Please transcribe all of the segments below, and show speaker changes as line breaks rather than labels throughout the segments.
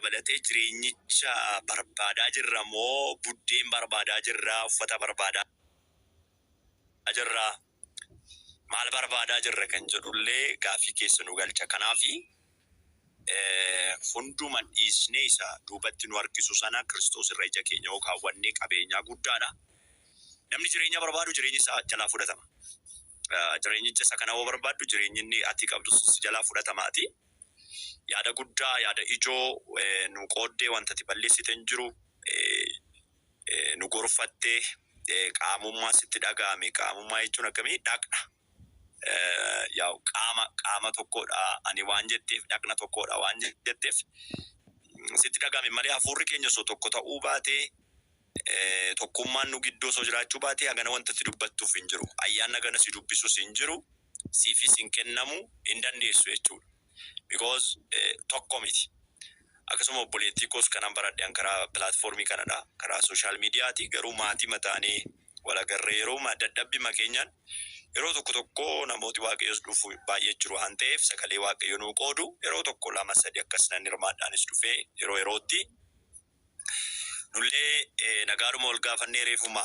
dabalatee jireenyicha barbaadaa jirra moo buddeen barbaadaa jirra uffata barbaadaa jirra maal barbaadaa jirra kan jedhullee gaafii keessa nu galcha. Kanaafi hunduma dhiisnee isa duubatti nu harkisu sana Kiristoos irra ija keenya yoo kaawwannee qabeenyaa guddaadha. Namni jireenya barbaadu jireenyi isaa jalaa fudhatama. Jireenyicha isa kana yoo barbaaddu jireenyi inni ati qabdu jalaa fudhatamaati. Yaada guddaa yaada ijoo nu qooddee wanta ati balleessite hin jiru nu gorfattee qaamummaa sitti dhaga'ame. Qaamummaa jechuun akkamii dhaqna. Yaa qaama tokkodha ani waan jetteef dhaqna tokkodha waan jetteef sitti dhaga'ame malee hafuurri keenya osoo tokko ta'uu baatee tokkummaan nu gidduu osoo jiraachuu baatee hagana wanta ati dubbattuuf hin jiru. Ayyaanni hagana si dubbisus hin jiru. Siifis hin kennamu hin dandeessu jechuudha. Because tokko miti. Akkasuma obboleettii koos kanan baradheen karaa pilaatfoormii kanadha. Karaa sooshaal miidiyaati garuu maatii mataanii wal agarree yeroo dadhabbii makeenyaan yeroo tokko namooti waaqayyoos dhufu baay'ee jiru waan ta'eef sagalee waaqayyo nuu qoodu yeroo tokko lama sadi akkas nan hirmaadhaanis dhufee yerootti nullee nagaadhuma ol gaafannee reefuma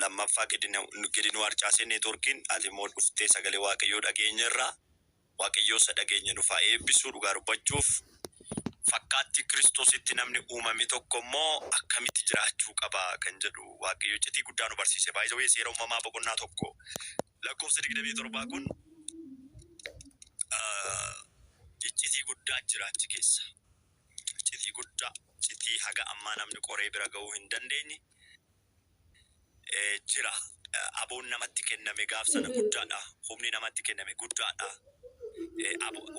lammaffaa gadi nu harcaasee neetworkiin ati immoo dhuftee sagalee waaqayyoo dhageenya irraa waaqayyoo isa dhageenya dhufaa eebbisuu dhugaa dubbachuuf fakkaatti Kiristoositti namni uumame tokko immoo akkamitti jiraachuu qaba kan jedhu waaqayyo iccitii guddaa nu barsiise. Baay'ee seera uumamaa boqonnaa tokko lakkoofsa 27 kun iccitii guddaa jiraachi keessa. Iccitii guddaa iccitii haga ammaa namni qoree bira ga'uu hin dandeenye jira. Aboon namatti kenname gaafsana guddaadha. Humni namatti kenname guddaadha.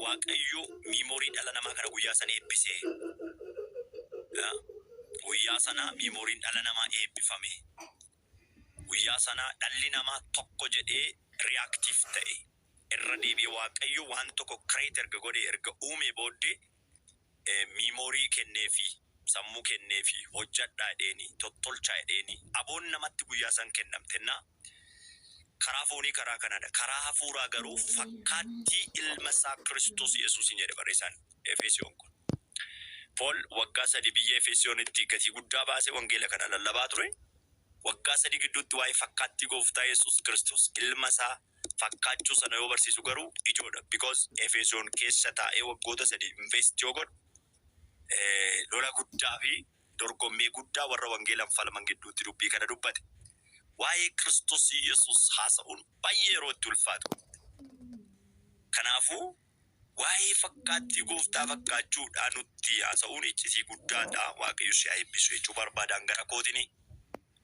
Waaqayyo miimoorii dhala namaa kana guyyaa sana eebbisee guyyaa sana miimooriin dhala namaa eebbifame guyyaa sana dhalli namaa tokko jedhee reaaktiif ta'e irra deebi'ee waaqayyo waan tokko kireet erga godhee erga uume booddee miimoorii kenneefi sammuu kenneefi hojjadhaa jedheeni tottolchaa jedheeni aboon namatti guyyaa san kennamtennaa. Karaa foonii karaa kanadha. Karaa hafuuraa garuu fakkaattii ilma isaa Kiristoos Yesuusin jedhe barreessaan Efesoon kun. Paul waggaa 3 biyya Efesoonitti gatii guddaa baasee wangeela kana lallabaa ture. Waggaa 3 gidduutti waa'ee fakkaattii gooftaa Yesuus Kiristoos ilma isaa fakkaachuu sana yoo barsiisu garuu ijoodha. Because Efesoon keessa taa'ee waggoota 3 invest yoo godhu lola guddaa fi dorgommii guddaa warra wangeelan falman gidduutti dubbii kana dubbate. Waa'ee Kiristoos Yesuus haasa'uun baay'ee yeroo itti ulfaatu. Kanaafuu waa'ee fakkaattii gooftaa fakkaachuudhaan nutti haasa'uun iccitii guddaadha. Waaqayyo si haa eebbisu jechuu barbaadan gara kootini.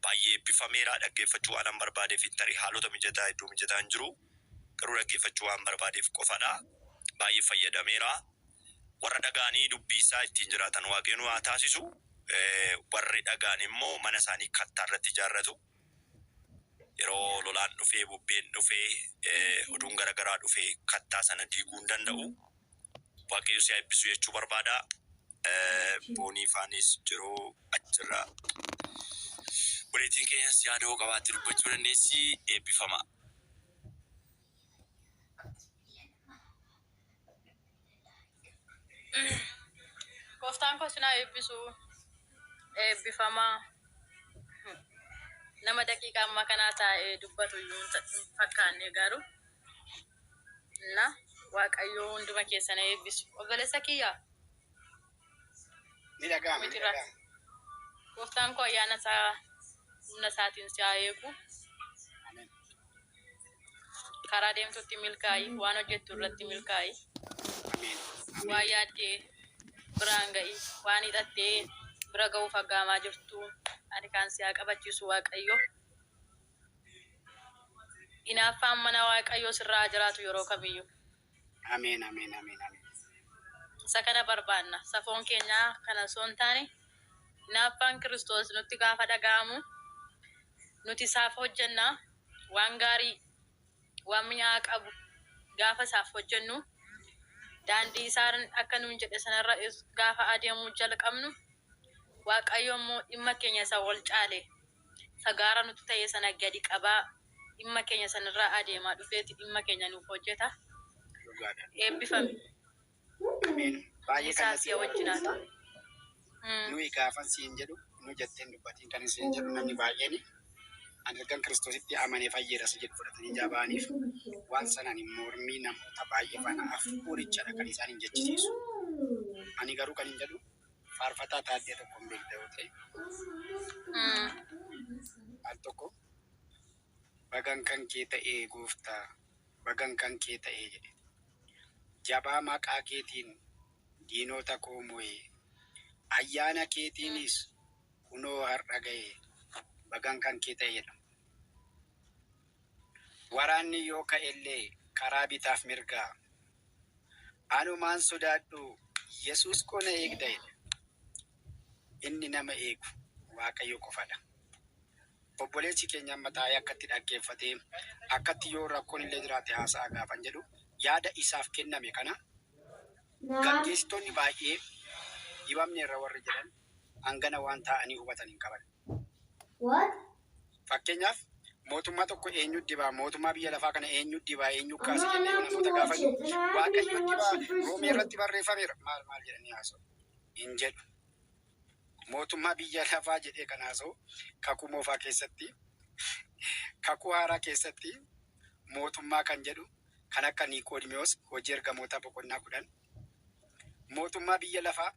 Baay'ee eebbifameera dhaggeeffachuu waan barbaadeef hin tarii haalota mijataa iddoo mijataa hin jiru. Garuu dhaggeeffachuu waan barbaadeef qofadha. Baay'ee fayyadameera. Warra dhagaanii dubbii isaa ittiin jiraatan waaqayyo nu haa taasisu. Warri dhagaan immoo mana isaanii kattaa irratti ijaarratu. Yeroo lolaan dhufee bubbeen dhufee oduun garagaraa dhufee kattaa sana diiguu hin danda'u. Waaqayyo si haa eebbisu jechuu barbaada. Boonii faanis jiruu achirraa. Buleetiin keenyas yaada hoo qabaatti dubbachuu dandeessi eebbifama.
Gooftaan koo sinaa eebbisu eebbifamaa. Nama daqiiqaa amma kanaa taa'ee dubbatu iyyuu fakkaanne garuu waaqayyo hunduma keessan eebbisu. Obboleessa kiyyaa
ni dhaga'ama.
Gooftaan koo ayyaana isaa humna isaatiin si haa eegu. Karaa deemtutti milkaa'i, waan hojjettu irratti milkaa'i. Waan yaaddee biraan ga'i, waan hidhattee bira ga'uuf aggaamaa jirtu. Ani kan si haa qabachiisu waaqayyo. Inaaffaan mana waaqayyo sirraa jiraatu yeroo kamiyyuu.
Ameen.
Isa kana barbaanna. Safoon keenyaa kana osoo hin taane inaaffaan Kiristoos nutti gaafa dhaga'amu nuti isaaf hojjenna. Waan gaarii waan mi'aa qabu gaafa isaaf hojjennu daandii isaan akka nuun jedhe sanarra gaafa adeemuu jalqabnu waaqayyo immoo dhimma keenya isa wal caale sagaara nuti ta'e sana gadi qabaa dhimma keenya sanarraa adeemaa dhufeeti dhimma keenya nuuf hojjeta. Eebbifame.
Baay'ee
Isaa
kan
si wajjinaatu.
nuyi gaafan siin jedhu nu jetteen dubbatiin kan siin jedhu namni baay'een argan Kiristoositti amanee fayyeeras jedhu fudhatanii jabaaniif waan sanaan mormii namoota baay'ee faana hafuurichadha kan isaan hin jechisiisu. Ani garuu kan hin jedhu faarfataa taaddee tokko hin beektaa ta'e al tokko bagan kan kee ta'ee gooftaa bagan kan kee ta'ee jedhe jabaa maqaa keetiin diinota koo mo'ee ayyaana keetiinis kunoo har'a ga'e bagan kan kee ta'ee jedha. Waraanni yoo ka'ellee karaa bitaaf mirgaa anumaan sodaadhu Yesuus kona eegda jedha. Inni nama eegu Waaqayyo qofadha. Obboleessi keenya mataa akkatti dhaggeeffatee akkatti yoo rakkoon illee jiraate haasa'a gaafan jedhu yaada isaaf kenname kana gaggeessitoonni baay'ee dibamne irra warri jedhan hangana waan ta'anii hubatan hin qaban. Fakkeenyaaf mootummaa tokko eenyu dibaa mootummaa biyya lafaa kana eenyu dibaa eenyu kaase jennee namoota gaafatu Waaqayyo dibaa Roomee irratti barreeffameera maal jedhanii haasa'u hin jedhu. Mootummaa biyya lafaa jedhee kan haasa'u kakuu moofaa keessatti kakuu haaraa keessatti mootummaa kan jedhu kan akka Niqoodimoos hojii ergamoota boqonnaa 10 mootummaa biyya lafaa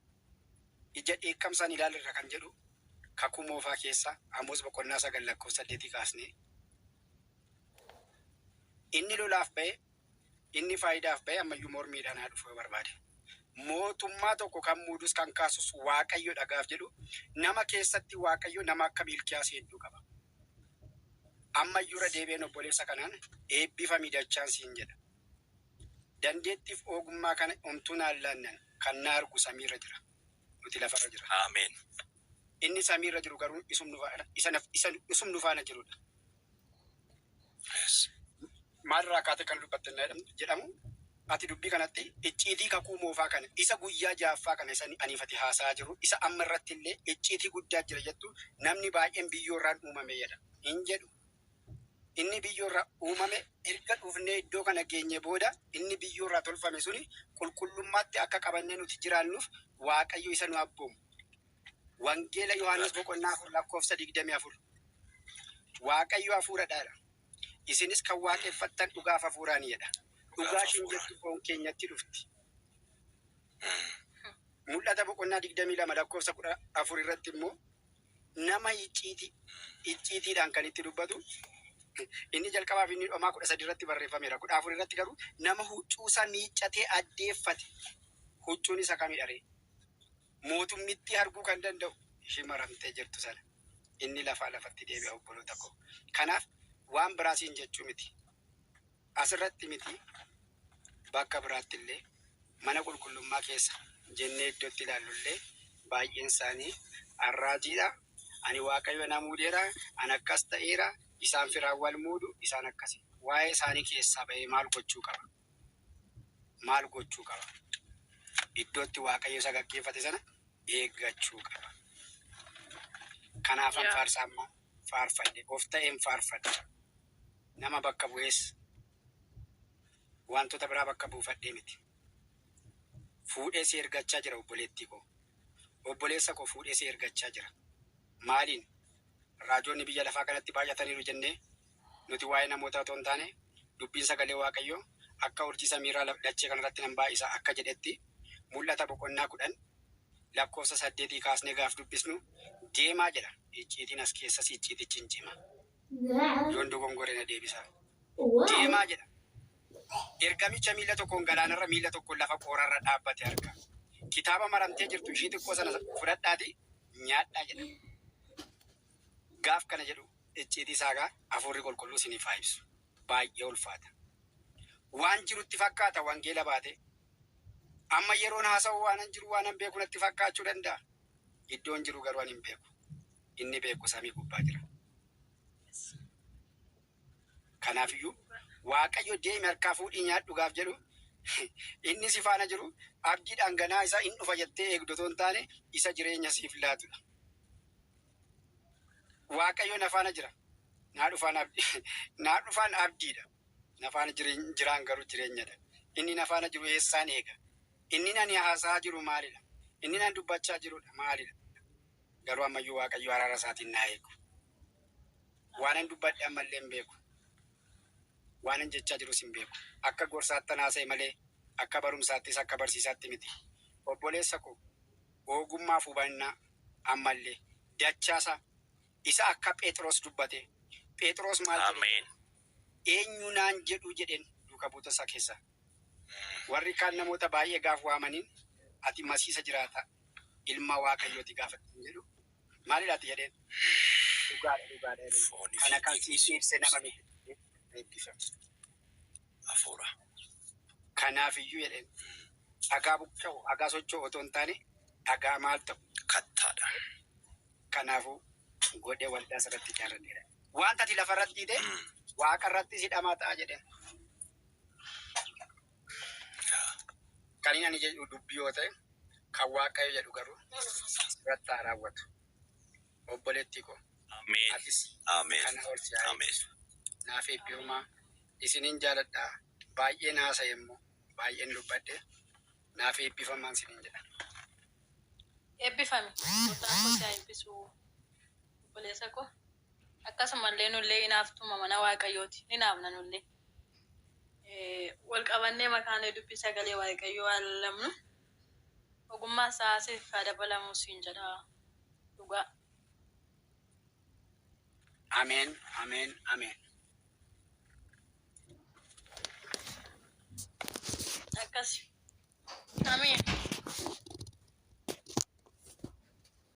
ija dheekkamsaan ilaalarra kan jedhu kakuu moofaa keessa Amoos boqonnaa 9:8 kaasne inni lolaaf ba'e inni faayidaaf ba'e ammayyuu mormiidhaan haa dhufuu barbaade. Mootummaa tokko kan muudus kan kaasus Waaqayyo dhagaaf jedhu nama keessatti Waaqayyo nama akka Milkiyaas hedduu qaba. Ammayyuura deebiin obboleessa kanaan eebbifamii dachaan siin jedha. Dandeettiif ogummaa kana omtuu naan laannan kan na argu samiirra jira. Nuti lafarra jira.
Ameen.
Inni samiirra jiru garuu isum nufaana jirudha. Maalirraa kaatee kan dubbatte jedhamu ati dubbii kanatti icciitii kakuu moofaa kana isa guyyaa jaaffaa kana isa aniifati haasaa jiru isa amma irratti illee icciitii guddaa jira jettu namni baay'een biyyoorraan uumame jedha hin jedhu. Inni biyyoorraa uumame erga dhufnee iddoo kana geenye booda inni biyyoorraa tolfame suni qulqullummaatti akka qabannee nuti jiraannuuf Waaqayyo isa nu abboomu. Wangeela Yohaannis boqonnaa 4:24 Waaqayyo hafuuradhaadha. Isinis kan waaqeffattan dhugaaf hafuuraan jedha. Dhugaa ishiin jettu foon keenyatti dhufti. Mul'ata boqonnaa 22:14 irratti immoo nama icciitiidhaan kan itti dubbatu inni jalqabaaf inni dhomaa 13 irratti barreeffameera. 14 irratti garuu nama huccuusaa miiccatee addeeffate huccuun isa kamidha ree? Mootummitti arguu kan danda'u ishee maramtee jirtu sana inni lafatti deebi'a obboloota koo. Kanaaf waan biraasiin jechuu miti. Asirratti miti bakka biraatti illee mana qulqullummaa keessa jennee iddootti ilaallullee baay'een isaanii arraajiidha. Ani Waaqayyo na muudeera, ani akkas ta'eera, isaan firaan wal muudu, isaan akkasi. Waa'ee isaanii keessaa bahee maal gochuu qaba? Maal gochuu qaba? Iddootti Waaqayyo isa gaggeeffate sana eeggachuu qaba. Kanaaf faarsaammaa faarfadhe of ta'een faarfadhe. Nama bakka bu'ees wantoota biraa bakka buufadhee miti. Fuudhee si ergachaa jira obboleettii koo. Obboleessa koo fuudhee si ergachaa jira. Maaliin? Raajoonni biyya lafaa kanatti baay'ataniiru jennee nuti waa'ee namootaa otoo hin taane dubbiin sagalee Waaqayyoo akka urjii samiirraa dachee kanarratti nan baay'isa akka jedhetti mul'ata boqonnaa 10:8 kaasnee gaaf dubbisnu deemaa jedha. Icciitiin as keessas icciitichi hin cima. Yoon dogongore na deebisa. Deemaa jedha. Ergamicha miila tokkoon galaanarra miila tokkoon lafa qoorarra dhaabbate arga. Kitaaba maramtee jirtu ishii xiqqoo sana fudhadhaati nyaadhaa jedha. Gaaf kana jedhu icciitii isaagaa hafuurri qulqulluu isiniif haa ibsu. Baay'ee ulfaata. Waan jirutti fakkaata wangeela baate. Amma yeroon haasa'u waan jiru waan hin beeku natti fakkaachuu danda'a. Iddoon jiru garuu hin beeku. Inni beeku samii gubbaa jira. Kanaafiyyuu Waaqayyo deemi harkaa fuudhii nyaadhu gaaf jedhu inni si faana jiru abdiidhaan ganaa isaa hin dhufa jettee eegdu otoo hin taane isa jireenya siif laatudha. Waaqayyo na faana jira. Naa dhufaan abdiidha. Na faana jiraan garuu jireenyadha. Inni na faana jiru eessaan eega? Inni ani haasaa jiru maalidha? Inni nan dubbachaa jirudha maalidha? Garuu ammayyuu Waaqayyo araara isaatiin naa eegu. Waanan dubbadhe ammallee hin beeku. Waanan jechaa jirus hin beeku. Akka gorsaatti naasa'e malee akka barumsaattis akka barsiisaatti miti. Obboleessa koo ogummaaf hubannaa ammallee dachaasa isa akka Phexros dubbate. Phexros maal jedhe?
Ameen.
Eenyu naan jedhu jedhen duuka buuta isaa keessa. Warri kaan namoota baay'ee gaaf waamaniin ati masiisa jiraata ilma Waaqayyooti gaafatte jedhu maalidhaati jedheen? Dhugaadha. Kana kan siif ibse nama miti.
Hafuura.
Kanaafiyyuu jedheen dhagaa buqqa'u dhagaa socho'u otoo hin taane dhagaa maal ta'u?
Kattaadha.
Kanaafuu godhee waldaa asirratti ijaarradheedha. Wanta ati lafarratti hidhe Waaqa irratti hidhamaa ta'a jedheen. Kan inni jedhu dubbii yoo ta'e kan Waaqayyo jedhu garuu irratti haa raawwatu. Obboleettii koo.
Ameen.
Atis
Ameen.
kana ol si haa
Ameen.
naaf eebbifamaa isinin jaaladhaa. Baay'ee naasa'e immoo baay'een dubbadhe naaf eebbifamaan isinin jedha.
Eebbifame. Gooftaan koo si haa eebbisu. Obboleessa koo. Akkasumallee nullee hinaaftuma mana Waaqayyooti. Ni naafna nullee. Wal qabannee maqaan dubbii sagalee Waaqayyoo waan lamnu. Ogummaa isaa siif haa dabalamu siin jedha. Dhugaa.
Ameen.
Akkasi. Ameen.